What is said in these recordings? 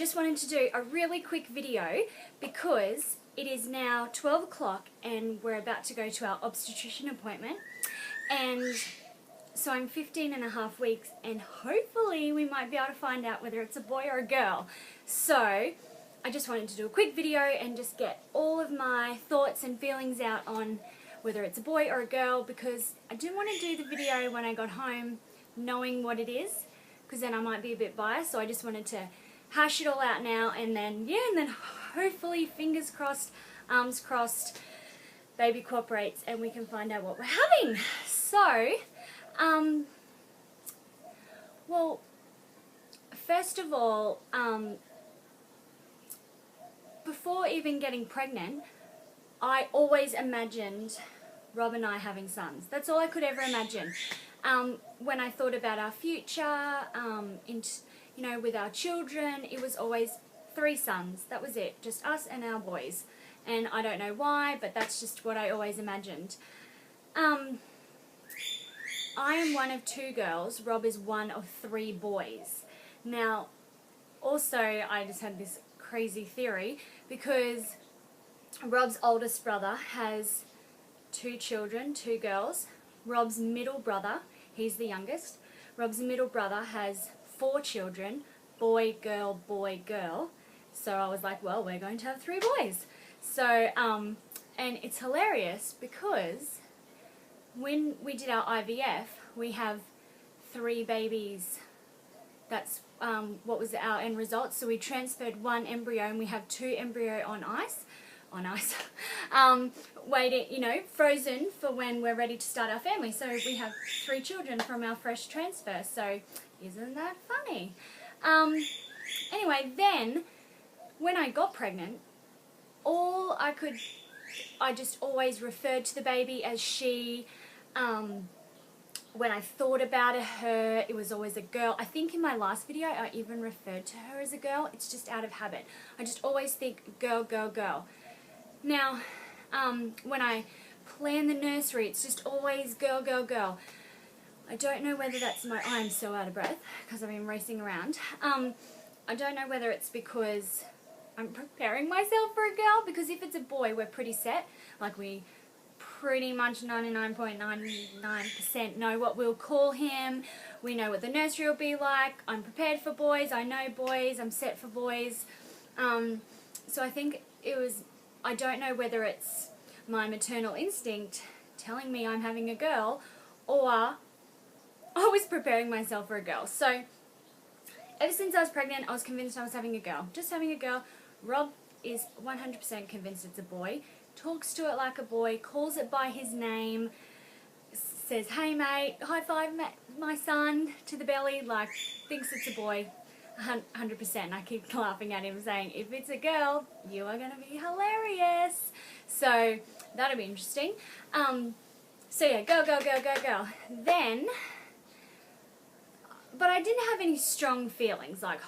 just wanted to do a really quick video because it is now 12 o'clock and we're about to go to our obstetrician appointment, and so I'm 15 and a half weeks and hopefully we might be able to find out whether it's a boy or a girl. So I just wanted to do a quick video and just get all of my thoughts and feelings out on whether it's a boy or a girl, because I didn't want to do the video when I got home knowing what it is, because then I might be a bit biased. So I just wanted to hash it all out now, and then hopefully, fingers crossed, arms crossed, baby cooperates and we can find out what we're having. So, well, first of all, before even getting pregnant, I always imagined Rob and I having sons. That's all I could ever imagine. When I thought about our future, with our children, it was always 3 sons. That was it, just us and our boys. And I don't know why, but that's just what I always imagined. I am one of 2 girls. Rob is one of 3 boys. Now, also, I just had this crazy theory because Rob's oldest brother has 2 children, 2 girls. Rob's middle brother, he's the youngest. Rob's middle brother has 4 children, boy, girl, boy, girl. So I was like, well, we're going to have 3 boys. So, and it's hilarious because when we did our IVF, we have 3 babies. That's what was our end result. So we transferred 1 embryo and we have 2 embryo on ice, waiting, frozen for when we're ready to start our family. So we have 3 children from our fresh transfer. So isn't that funny? Anyway, then when I got pregnant, I just always referred to the baby as she. When I thought about her, it was always a girl. I think in my last video I even referred to her as a girl. It's just out of habit. I just always think girl, girl, girl. Now, when I plan the nursery, it's just always girl, girl, girl. I don't know whether that's I'm so out of breath because I've been racing around. I don't know whether it's because I'm preparing myself for a girl, because if it's a boy, we're pretty set. Like, we pretty much 99.99% know what we'll call him. We know what the nursery will be like. I'm prepared for boys. I know boys. I'm set for boys. So I think I don't know whether it's my maternal instinct telling me I'm having a girl, or I was preparing myself for a girl. So ever since I was pregnant, I was convinced I was having a girl. Just having a girl. Rob is 100% convinced it's a boy. Talks to it like a boy, calls it by his name, says, hey mate, high five my son, to the belly, like, thinks it's a boy, 100%. I keep laughing at him saying, if it's a girl, you are going to be hilarious. So that'll be interesting. So yeah, go, go, go, go, go. Then, but I didn't have any strong feelings, like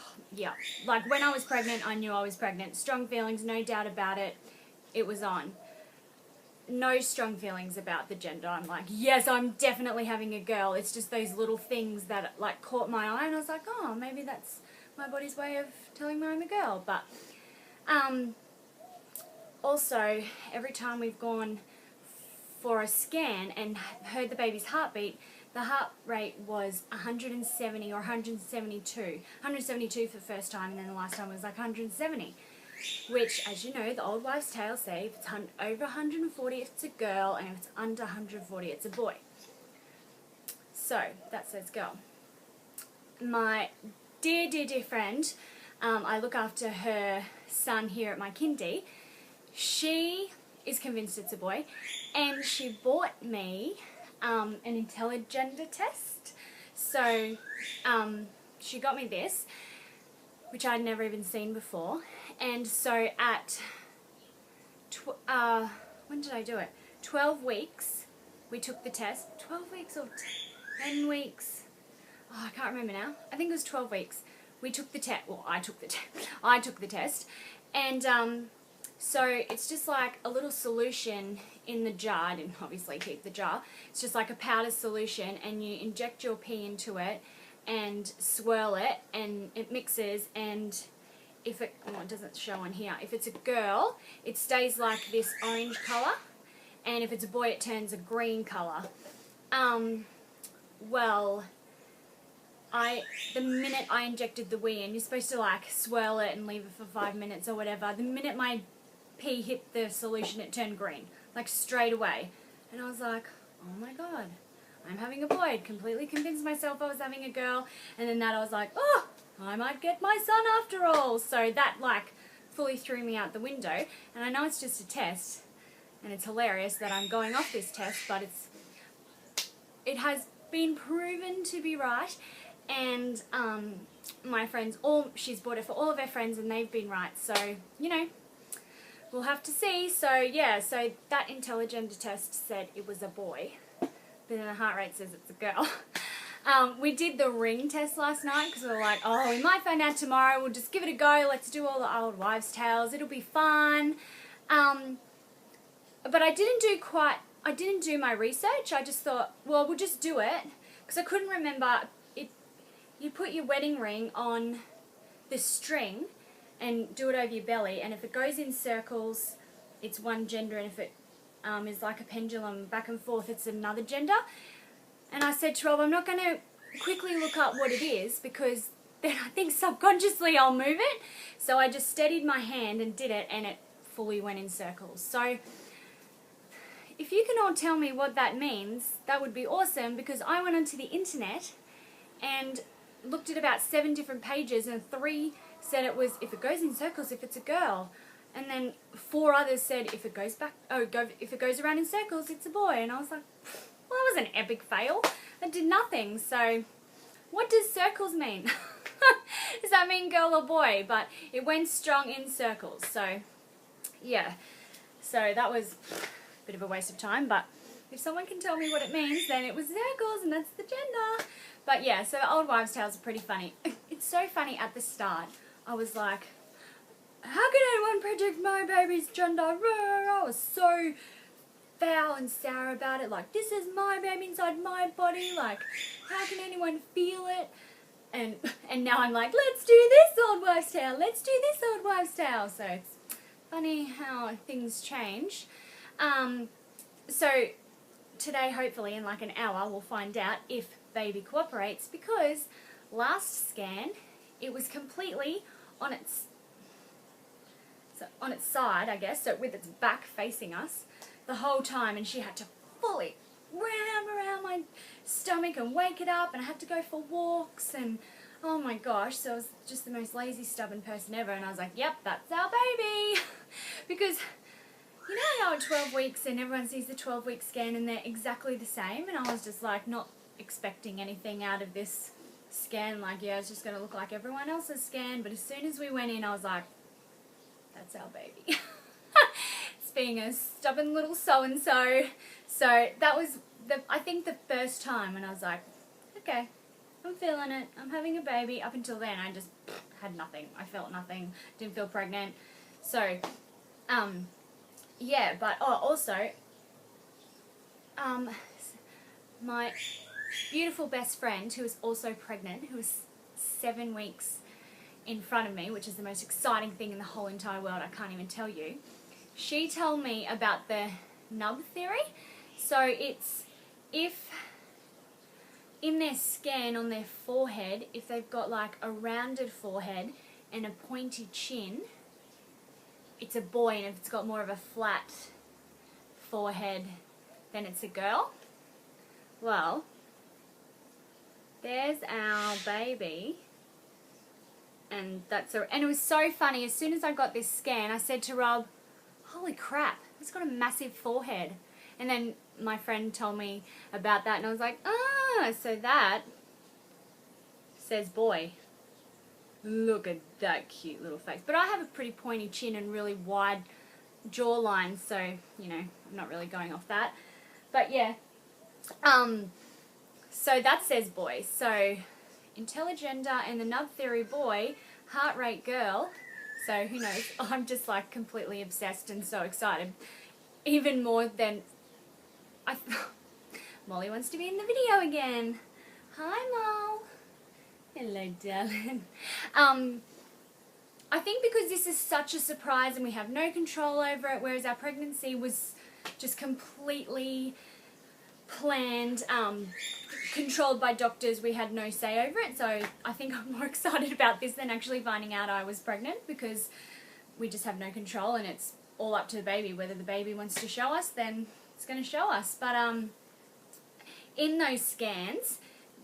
when I was pregnant, I knew I was pregnant. Strong feelings, no doubt about it. It was on. No strong feelings about the gender. I'm like, yes, I'm definitely having a girl. It's just those little things that like caught my eye, and I was like, oh, maybe that's my body's way of telling me I'm a girl. But also, every time we've gone for a scan and heard the baby's heartbeat, the heart rate was 170 or 172. 172 for the first time, and then the last time was like 170. Which, as you know, the old wives' tale say, if it's over 140, it's a girl, and if it's under 140, it's a boy. So, that says girl. My dear, dear, dear friend, I look after her son here at my kindy. She is convinced it's a boy, and she bought me an intelligender test. So, she got me this, which I'd never even seen before. And so at, when did I do it? 12 weeks, we took the test. 12 weeks or 10 weeks? Oh, I can't remember now. I think it was 12 weeks. We took the test. Well, I took the test. And so it's just like a little solution in the jar. I didn't obviously keep the jar. It's just like a powder solution, and you inject your pee into it and swirl it, and it mixes, and if it, well, it doesn't show on here, if it's a girl, it stays like this orange colour, and if it's a boy, it turns a green colour. Well, the minute I injected the wee in, you're supposed to like swirl it and leave it for 5 minutes or whatever. The minute my pee hit the solution, it turned green, like straight away. And I was like, oh my God, I'm having a boy. I'd completely convinced myself I was having a girl. And then that I was like, oh, I might get my son after all. So that like fully threw me out the window. And I know it's just a test, and it's hilarious that I'm going off this test, but it has been proven to be right. And my friends, she's bought it for all of her friends, and they've been right. So, you know, we'll have to see. So, yeah, so that IntelliGender test said it was a boy. But then the heart rate says it's a girl. We did the ring test last night because we were like, oh, we might find out tomorrow. We'll just give it a go. Let's do all the old wives' tales. It'll be fun. But I didn't do my research. I just thought, well, we'll just do it. Because I couldn't remember it. You put your wedding ring on the string and do it over your belly, and if it goes in circles, it's one gender, and if it is like a pendulum back and forth, it's another gender. And I said to Rob, I'm not going to quickly look up what it is, because then I think subconsciously I'll move it. So I just steadied my hand and did it, and it fully went in circles. So if you can all tell me what that means, that would be awesome, because I went onto the internet and looked at about 7 different pages, and 3 said it was, if it goes in circles, if it's a girl. And then 4 others said if it goes if it goes around in circles, it's a boy. And I was like, well, that was an epic fail. That did nothing. So what does circles mean? Does that mean girl or boy? But it went strong in circles. So yeah. So that was a bit of a waste of time, but if someone can tell me what it means, then it was circles, and that's the gender. But yeah, so the old wives' tales are pretty funny. It's so funny at the start. I was like, how can anyone predict my baby's gender? I was so foul and sour about it. Like, this is my baby inside my body. Like, how can anyone feel it? And now I'm like, let's do this old wives' tale. Let's do this old wives' tale. So it's funny how things change. So today, hopefully, in like an hour, we'll find out if baby cooperates, because last scan, it was completely on its side, I guess, so with its back facing us the whole time, and she had to fully wrap around my stomach and wake it up, and I had to go for walks, and oh my gosh, so I was just the most lazy, stubborn person ever, and I was like, yep, that's our baby. Because you know how at 12 weeks and everyone sees the 12-week scan and they're exactly the same, and I was just like not expecting anything out of this scan, like, yeah, it's just going to look like everyone else's scan. But as soon as we went in, I was like, that's our baby. It's being a stubborn little so-and-so. So that was, I think, the first time when I was like, okay, I'm feeling it, I'm having a baby. Up until then, I just had nothing. I felt nothing, didn't feel pregnant. So, yeah, but also, my beautiful best friend, who is also pregnant, who is 7 weeks in front of me, which is the most exciting thing in the whole entire world, I can't even tell you. She told me about the nub theory. So it's if in their scan on their forehead, if they've got like a rounded forehead and a pointy chin, it's a boy, and if it's got more of a flat forehead, then it's a girl. Well, there's our baby, and and it was so funny. As soon as I got this scan, I said to Rob, holy crap, it's got a massive forehead. And then my friend told me about that, and I was like, so that says boy. Look at that cute little face. But I have a pretty pointy chin and really wide jawline, so, you know, I'm not really going off that. But yeah, so that says boy. So IntelliGender and the nub theory boy, heart rate girl. So who knows? I'm just like completely obsessed and so excited. Even more than Molly wants to be in the video again. Hi, Mol. Hello, darling. I think because this is such a surprise and we have no control over it, whereas our pregnancy was just completely planned, controlled by doctors, we had no say over it. So I think I'm more excited about this than actually finding out I was pregnant, because we just have no control and it's all up to the baby. Whether the baby wants to show us, then it's going to show us. But in those scans,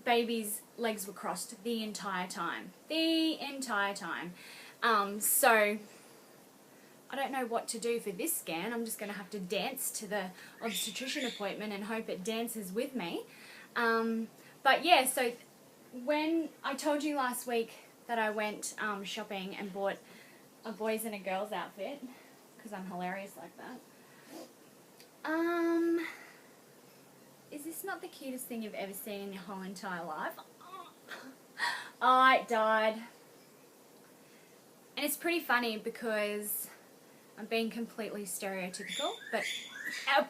baby's legs were crossed the entire time. The entire time. So I don't know what to do for this scan. I'm just going to have to dance to the obstetrician appointment and hope it dances with me. But yeah, so when I told you last week that I went shopping and bought a boys and a girls outfit, because I'm hilarious like that. Is this not the cutest thing you've ever seen in your whole entire life? I died. And it's pretty funny because I'm being completely stereotypical, but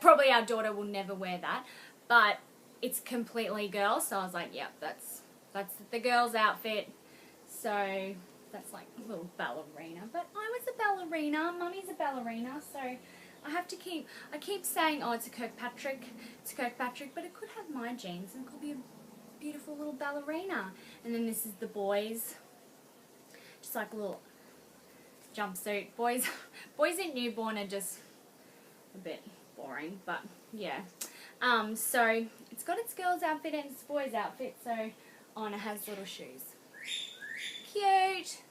probably our daughter will never wear that. But it's completely girls, so I was like, yep, that's the girl's outfit. So that's like a little ballerina. But I was a ballerina, Mummy's a ballerina, so I keep saying, oh, it's a Kirkpatrick, but it could have my genes and it could be a beautiful little ballerina. And then this is the boys, just like a little jumpsuit. Boys in newborn are just a bit boring, but yeah. So it's got its girl's outfit and its boy's outfit, so Anna has little shoes. Cute.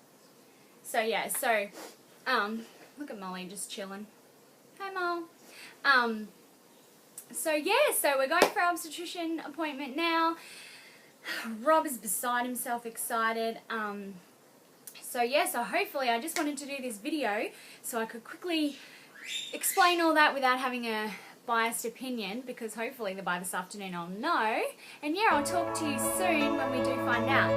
So yeah, so look at Molly just chilling. Hi, Mom. So yeah, so we're going for our obstetrician appointment now. Rob is beside himself excited. So yeah, so hopefully I just wanted to do this video so I could quickly explain all that without having a biased opinion, because hopefully by this afternoon I'll know. And yeah, I'll talk to you soon when we do find out.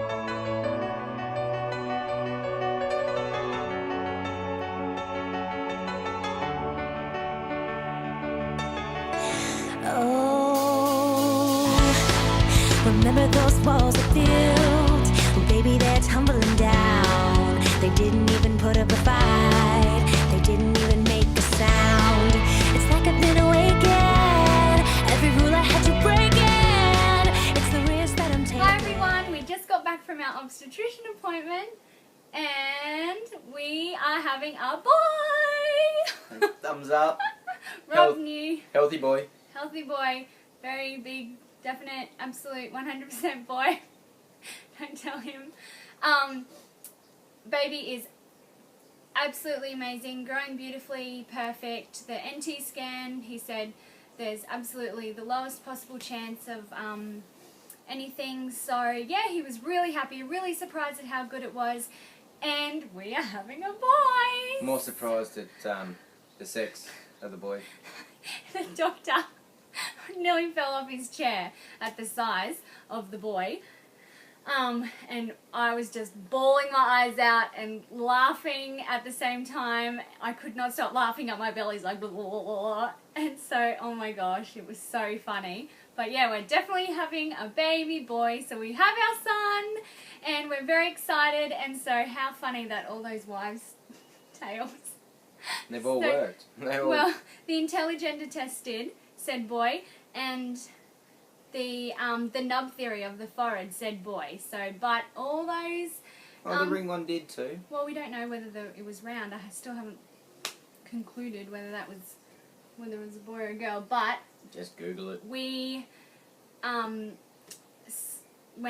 Remember those walls are built? Well, baby, they're tumbling down. They didn't even put up a fight. They didn't even make a sound. It's like I've been awakened. Every rule I had to break in. It's the risk that I'm taking. Hi everyone, we just got back from our obstetrician appointment and we are having a boy. Thumbs up. Rob knew. Healthy boy. Healthy boy. Very big, definite, absolute 100% boy. Don't tell him. Baby is absolutely amazing, growing beautifully, perfect. The NT scan, he said there's absolutely the lowest possible chance of anything. So yeah, he was really happy, really surprised at how good it was, and we are having a boy. More surprised at the sex of the boy. The doctor nearly fell off his chair at the size of the boy. And I was just bawling my eyes out and laughing at the same time. I could not stop laughing at my belly's like blah, blah, blah, blah. And so, oh my gosh, it was so funny. But yeah, we're definitely having a baby boy. So we have our son and we're very excited. And so how funny that all those wives' tales. They've all worked. Well, the Intelligender test said boy, and the nub theory of the forehead said boy. So, but all those. Oh, the ring one did too. Well, we don't know whether it was round. I still haven't concluded whether it was a boy or a girl. But just Google it. We went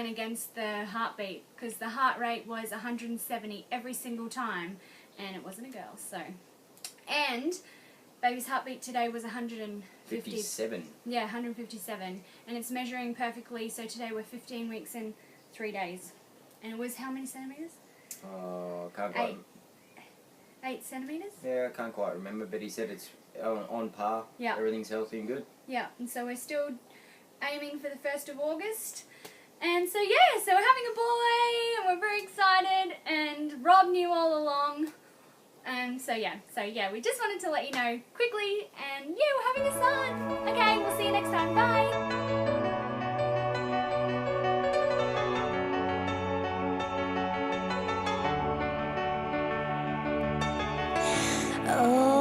against the heartbeat because the heart rate was 170 every single time, and it wasn't a girl. So, and baby's heartbeat today was 157. Yeah, 157. And it's measuring perfectly. So today we're 15 weeks and 3 days. And it was how many centimetres? Oh, can't quite. 8 centimetres? Yeah, I can't quite remember, but he said it's on par. Yeah. Everything's healthy and good. Yeah, and so we're still aiming for the 1st of August. And so yeah, so we're having a boy and we're very excited, and Rob knew all along. And so yeah, we just wanted to let you know quickly, and yeah, we're having a son. Okay, we'll see you next time. Bye. Oh.